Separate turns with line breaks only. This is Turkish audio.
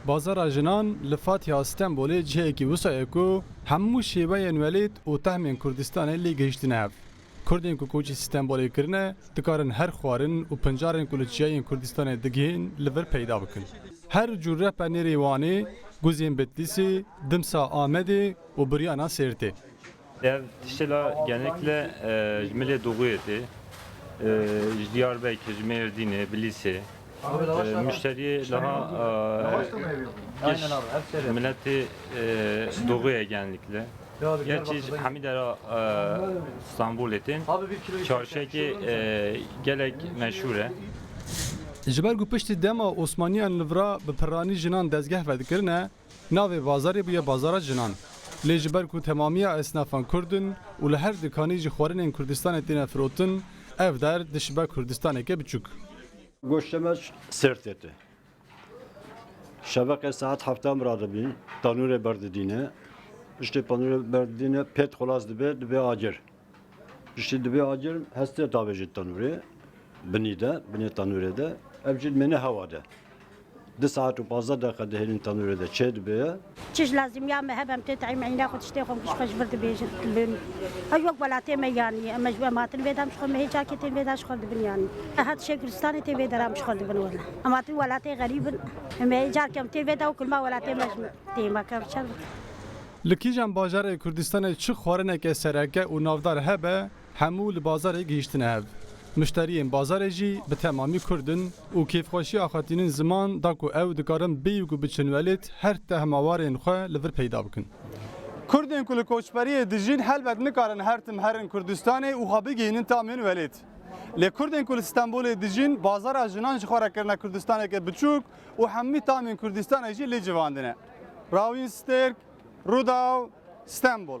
Bazara jinan li Fatiha Stenbolê cihekî wisa ye ku hemû şêweyên welêt û tehmên Kurdistanê lê gehiştine hev. Kurdên ku koçî Stenbolê kirine, dikarin her xwarin û pincarên ku li çiyayên Kurdistanê digihên li vir peyda bikin. Her cûr repa nêrê Wanê, Guzên Bitlisê, Dimsa Amedê û Biryana Sêrtê.
Ev tişela genellikle jmele doğuydu. Diyarbakır, Mardin'e, Bilis'e. Müşteriye daha milleti doğuya genellikle. Gerçi Hamidara İstanbul etin. Çarşıki gelek meşhure.
Ji ber ku piştî dema Osmaniyan li vira bi piranî jinan dezgeh vedikirine, navê bazarê bûye bazara jinan. Lê ji ber ku temamiya esnafan Kurdin û li her dikanî ji xwarinên Kurdistanê têne firotin, ev der dişibe Kurdistaneke biçûk.
Goştemeç sert etti. Şebeke saat haftam radibin, tanure berdidine. İşte tanure berdidine pet kolas dibe acır. İşte dibe acır heste tabecit tanure. Bini tanurede. Evcil meni havada. 2 saat و 15 دقیقه دهلین تنوره ده چه دبه
چش لازم یا مهبم تتعیم عینا خود شتیخم کش خش برد بیشتر بین هیوک بلاتی میانی مجبور ماتن ویدام شخم هیچ جا کتین ویداش خورد بین یعنی هات شکل استانی تی ویدارم شخورد بین ولا اما تی ولاتی غریب می جا کم تی ویدا و کل ما ولاتی مجموع تی ما کم چل
Li kîjan bajarê Kurdistanê çi xwarineke sereke û navdar hebe, hemû li bazarê gihîştine hev. Müşteriyên bazarê jî bi temamî Kurdin û kêfxweşiya xwetînin ziman da ku ew dikarin bêyî ku biçin welêt her tehmewarên xwe li vir peyda bikin. Kurdên ku li koçberiyê dijîn helbet nikarin her tim herin Kurdistanê û xwe bigihînin tamên welêt. Lê Kurdên ku li Stenbolê dijîn bazara jinan ji xwe re kirine Kurdistaneke biçûk û hemî tamên Kurdistanê jî lê civandine. Rawîn Stêrk, Rûdaw, Stenbol.